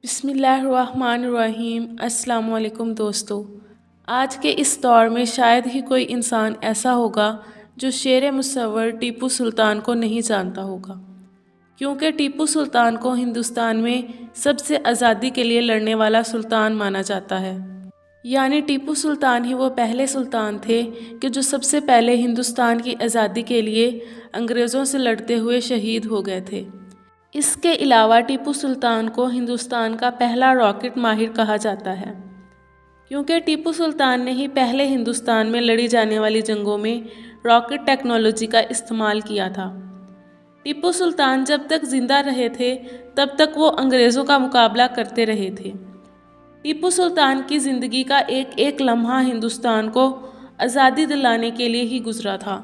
بسم اللہ الرحمن الرحیم۔ السلام علیکم دوستو۔ آج کے اس دور میں شاید ہی کوئی انسان ایسا ہوگا جو شیر مصور ٹیپو سلطان کو نہیں جانتا ہوگا، کیونکہ ٹیپو سلطان کو ہندوستان میں سب سے آزادی کے لیے لڑنے والا سلطان مانا جاتا ہے۔ یعنی ٹیپو سلطان ہی وہ پہلے سلطان تھے کہ جو سب سے پہلے ہندوستان کی آزادی کے لیے انگریزوں سے لڑتے ہوئے شہید ہو گئے تھے۔ اس کے علاوہ ٹیپو سلطان کو ہندوستان کا پہلا راکٹ ماہر کہا جاتا ہے، کیونکہ ٹیپو سلطان نے ہی پہلے ہندوستان میں لڑی جانے والی جنگوں میں راکٹ ٹیکنالوجی کا استعمال کیا تھا۔ ٹیپو سلطان جب تک زندہ رہے تھے تب تک وہ انگریزوں کا مقابلہ کرتے رہے تھے۔ ٹیپو سلطان کی زندگی کا ایک ایک لمحہ ہندوستان کو آزادی دلانے کے لیے ہی گزرا تھا،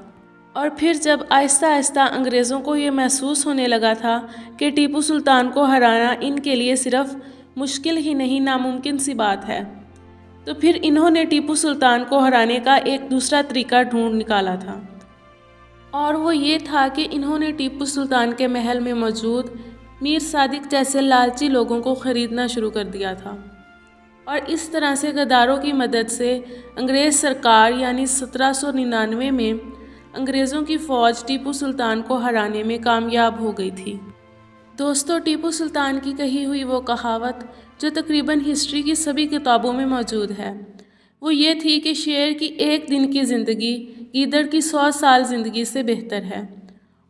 اور پھر جب آہستہ آہستہ انگریزوں کو یہ محسوس ہونے لگا تھا کہ ٹیپو سلطان کو ہرانا ان کے لیے صرف مشکل ہی نہیں ناممکن سی بات ہے، تو پھر انہوں نے ٹیپو سلطان کو ہرانے کا ایک دوسرا طریقہ ڈھونڈ نکالا تھا، اور وہ یہ تھا کہ انہوں نے ٹیپو سلطان کے محل میں موجود میر صادق جیسے لالچی لوگوں کو خریدنا شروع کر دیا تھا، اور اس طرح سے غداروں کی مدد سے انگریز سرکار یعنی 1799 میں انگریزوں کی فوج ٹیپو سلطان کو ہرانے میں کامیاب ہو گئی تھی۔ دوستو، ٹیپو سلطان کی کہی ہوئی وہ کہاوت جو تقریباً ہسٹری کی سبھی کتابوں میں موجود ہے، وہ یہ تھی کہ شیر کی ایک دن کی زندگی گیدڑ کی 100 سال زندگی سے بہتر ہے،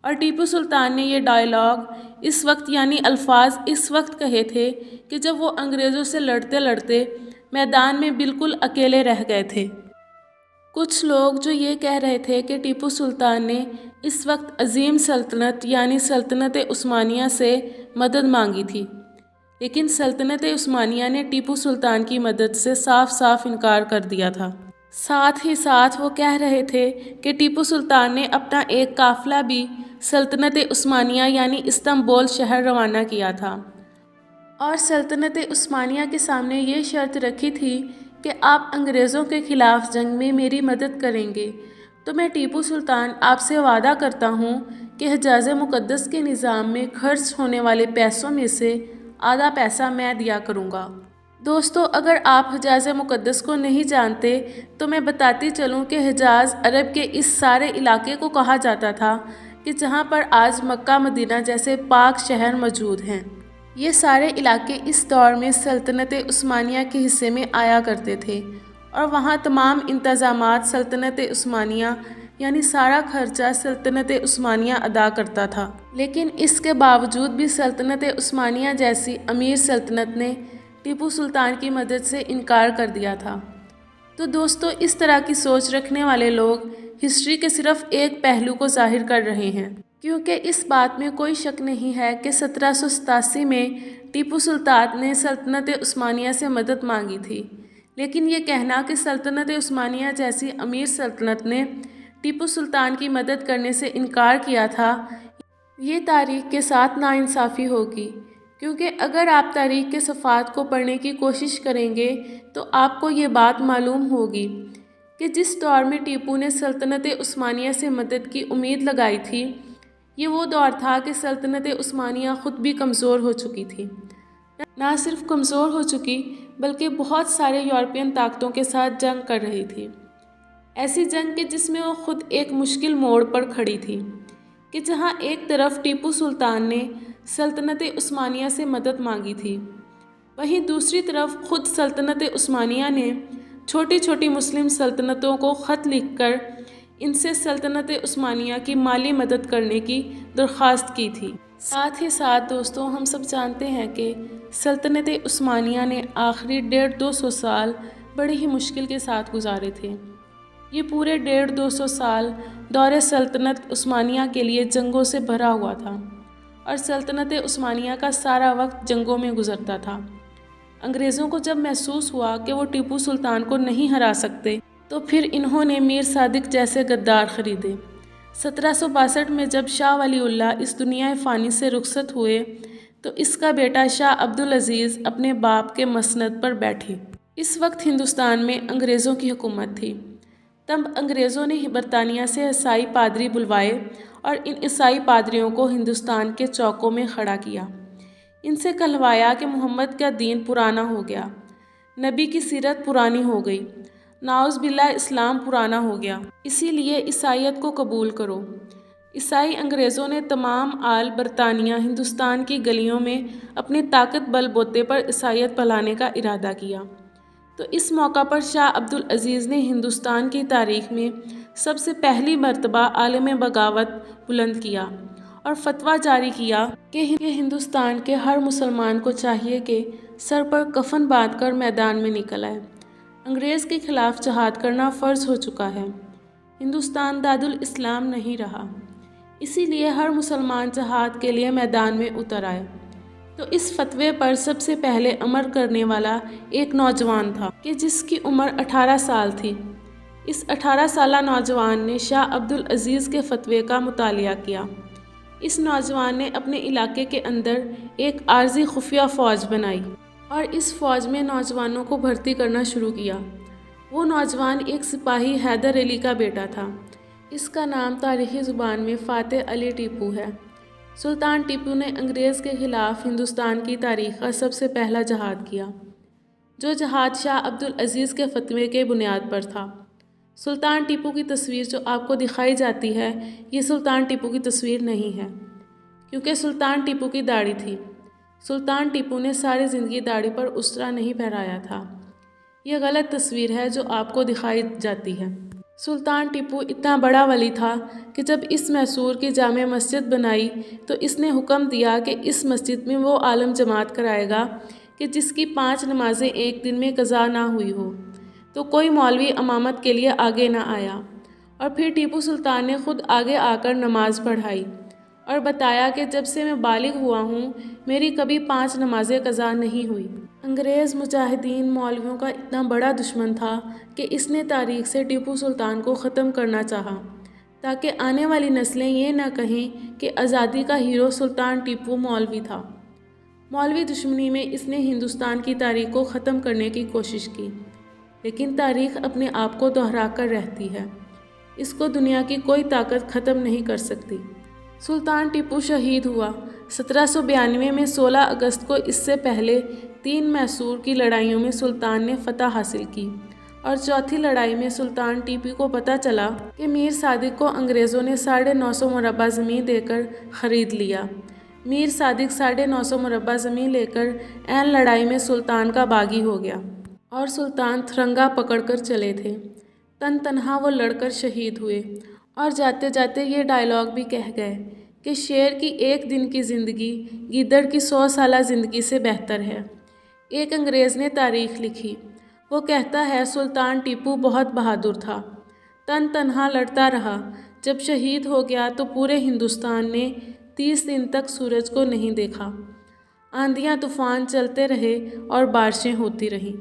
اور ٹیپو سلطان نے یہ ڈائیلاگ اس وقت یعنی الفاظ اس وقت کہے تھے کہ جب وہ انگریزوں سے لڑتے لڑتے میدان میں بالکل اکیلے رہ گئے تھے۔ کچھ لوگ جو یہ کہہ رہے تھے کہ ٹیپو سلطان نے اس وقت عظیم سلطنت یعنی سلطنت عثمانیہ سے مدد مانگی تھی، لیکن سلطنت عثمانیہ نے ٹیپو سلطان کی مدد سے صاف صاف انکار کر دیا تھا۔ ساتھ ہی ساتھ وہ کہہ رہے تھے کہ ٹیپو سلطان نے اپنا ایک قافلہ بھی سلطنت عثمانیہ یعنی استنبول شہر روانہ کیا تھا، اور سلطنت عثمانیہ کے سامنے یہ شرط رکھی تھی کہ آپ انگریزوں کے خلاف جنگ میں میری مدد کریں گے تو میں ٹیپو سلطان آپ سے وعدہ کرتا ہوں کہ حجاز مقدس کے نظام میں خرچ ہونے والے پیسوں میں سے آدھا پیسہ میں دیا کروں گا۔ دوستو، اگر آپ حجاز مقدس کو نہیں جانتے تو میں بتاتی چلوں کہ حجاز عرب کے اس سارے علاقے کو کہا جاتا تھا کہ جہاں پر آج مکہ مدینہ جیسے پاک شہر موجود ہیں۔ یہ سارے علاقے اس دور میں سلطنت عثمانیہ کے حصے میں آیا کرتے تھے، اور وہاں تمام انتظامات سلطنت عثمانیہ یعنی سارا خرچہ سلطنت عثمانیہ ادا کرتا تھا۔ لیکن اس کے باوجود بھی سلطنت عثمانیہ جیسی امیر سلطنت نے ٹیپو سلطان کی مدد سے انکار کر دیا تھا۔ تو دوستو، اس طرح کی سوچ رکھنے والے لوگ ہسٹری کے صرف ایک پہلو کو ظاہر کر رہے ہیں، کیونکہ اس بات میں کوئی شک نہیں ہے کہ 1787 میں ٹیپو سلطان نے سلطنت عثمانیہ سے مدد مانگی تھی، لیکن یہ کہنا کہ سلطنت عثمانیہ جیسی امیر سلطنت نے ٹیپو سلطان کی مدد کرنے سے انکار کیا تھا، یہ تاریخ کے ساتھ ناانصافی ہوگی، کیونکہ اگر آپ تاریخ کے صفحات کو پڑھنے کی کوشش کریں گے تو آپ کو یہ بات معلوم ہوگی کہ جس دور میں ٹیپو نے سلطنت عثمانیہ سے مدد کی امید لگائی تھی، یہ وہ دور تھا کہ سلطنت عثمانیہ خود بھی کمزور ہو چکی تھی۔ نہ صرف کمزور ہو چکی بلکہ بہت سارے یورپین طاقتوں کے ساتھ جنگ کر رہی تھی، ایسی جنگ کہ جس میں وہ خود ایک مشکل موڑ پر کھڑی تھی کہ جہاں ایک طرف ٹیپو سلطان نے سلطنت عثمانیہ سے مدد مانگی تھی، وہیں دوسری طرف خود سلطنت عثمانیہ نے چھوٹی چھوٹی مسلم سلطنتوں کو خط لکھ کر ان سے سلطنت عثمانیہ کی مالی مدد کرنے کی درخواست کی تھی۔ ساتھ ہی ساتھ دوستوں، ہم سب جانتے ہیں کہ سلطنت عثمانیہ نے آخری 150-200 سال بڑے ہی مشکل کے ساتھ گزارے تھے۔ یہ پورے 150-200 سال دور سلطنت عثمانیہ کے لیے جنگوں سے بھرا ہوا تھا، اور سلطنت عثمانیہ کا سارا وقت جنگوں میں گزرتا تھا۔ انگریزوں کو جب محسوس ہوا کہ وہ ٹیپو سلطان کو نہیں ہرا سکتے تو پھر انہوں نے میر صادق جیسے غدار خریدے۔ 1762 میں جب شاہ ولی اللہ اس دنیا فانی سے رخصت ہوئے تو اس کا بیٹا شاہ عبدالعزیز اپنے باپ کے مسند پر بیٹھے۔ اس وقت ہندوستان میں انگریزوں کی حکومت تھی۔ تب انگریزوں نے برطانیہ سے عیسائی پادری بلوائے اور ان عیسائی پادریوں کو ہندوستان کے چوکوں میں کھڑا کیا۔ ان سے کہلوایا کہ محمد کا دین پرانا ہو گیا، نبی کی سیرت پرانی ہو گئی، نعوذ باللہ اسلام پرانا ہو گیا، اسی لیے عیسائیت کو قبول کرو۔ عیسائی انگریزوں نے تمام آل برطانیہ ہندوستان کی گلیوں میں اپنی طاقت بل بوتے پر عیسائیت پھیلانے کا ارادہ کیا۔ تو اس موقع پر شاہ عبد العزیز نے ہندوستان کی تاریخ میں سب سے پہلی مرتبہ عالم بغاوت بلند کیا اور فتویٰ جاری کیا کہ ہندوستان کے ہر مسلمان کو چاہیے کہ سر پر کفن باندھ کر میدان میں نکل آئے۔ انگریز کے خلاف جہاد کرنا فرض ہو چکا ہے، ہندوستان دار الاسلام نہیں رہا، اسی لیے ہر مسلمان جہاد کے لیے میدان میں اتر آئے۔ تو اس فتوے پر سب سے پہلے عمل کرنے والا ایک نوجوان تھا کہ جس کی عمر 18 سال تھی۔ اس 18 سالہ نوجوان نے شاہ عبد العزیز کے فتوے کا مطالعہ کیا۔ اس نوجوان نے اپنے علاقے کے اندر ایک عارضی خفیہ فوج بنائی اور اس فوج میں نوجوانوں کو بھرتی کرنا شروع کیا۔ وہ نوجوان ایک سپاہی حیدر علی کا بیٹا تھا۔ اس کا نام تاریخی زبان میں فاتح علی ٹیپو ہے۔ سلطان ٹیپو نے انگریز کے خلاف ہندوستان کی تاریخ کا سب سے پہلا جہاد کیا، جو جہاد شاہ عبد العزیز کے فتوے کے بنیاد پر تھا۔ سلطان ٹیپو کی تصویر جو آپ کو دکھائی جاتی ہے، یہ سلطان ٹیپو کی تصویر نہیں ہے، کیونکہ سلطان ٹیپو کی داڑھی تھی۔ سلطان ٹیپو نے ساری زندگی داڑھی پر اسرا نہیں پہنایا تھا۔ یہ غلط تصویر ہے جو آپ کو دکھائی جاتی ہے۔ سلطان ٹیپو اتنا بڑا ولی تھا کہ جب اس میسور کی جامع مسجد بنائی تو اس نے حکم دیا کہ اس مسجد میں وہ عالم جماعت کرائے گا کہ جس کی 5 نمازیں ایک دن میں قضا نہ ہوئی ہو۔ تو کوئی مولوی امامت کے لیے آگے نہ آیا، اور پھر ٹیپو سلطان نے خود آگے آ کر نماز پڑھائی اور بتایا کہ جب سے میں بالغ ہوا ہوں میری کبھی 5 نمازیں قضا نہیں ہوئی۔ انگریز مجاہدین مولویوں کا اتنا بڑا دشمن تھا کہ اس نے تاریخ سے ٹیپو سلطان کو ختم کرنا چاہا، تاکہ آنے والی نسلیں یہ نہ کہیں کہ آزادی کا ہیرو سلطان ٹیپو مولوی تھا۔ مولوی دشمنی میں اس نے ہندوستان کی تاریخ کو ختم کرنے کی کوشش کی، لیکن تاریخ اپنے آپ کو دہرا کر رہتی ہے، اس کو دنیا کی کوئی طاقت ختم نہیں کر سکتی۔ سلطان ٹیپو شہید ہوا 1792 میں۔ 16 اگست کو اس سے پہلے 3 میسور کی لڑائیوں میں سلطان نے فتح حاصل کی، اور چوتھی لڑائی میں سلطان ٹیپو کو پتہ چلا کہ میر صادق کو انگریزوں نے 950 مربع زمین دے کر خرید لیا۔ میر صادق 950 مربع زمین لے کر عین لڑائی میں سلطان کا باغی ہو گیا، اور سلطان تھرنگا پکڑ کر چلے تھے۔ تن تنہا وہ لڑ کر شہید ہوئے، اور جاتے جاتے یہ ڈائیلاگ بھی کہہ گئے کہ شیر کی 1 دن کی زندگی گیدڑ کی 100 سالہ زندگی سے بہتر ہے۔ ایک انگریز نے تاریخ لکھی، وہ کہتا ہے سلطان ٹیپو بہت بہادر تھا، تن تنہا لڑتا رہا، جب شہید ہو گیا تو پورے ہندوستان نے 30 دن تک سورج کو نہیں دیکھا، آندھیاں طوفان چلتے رہے اور بارشیں ہوتی رہیں۔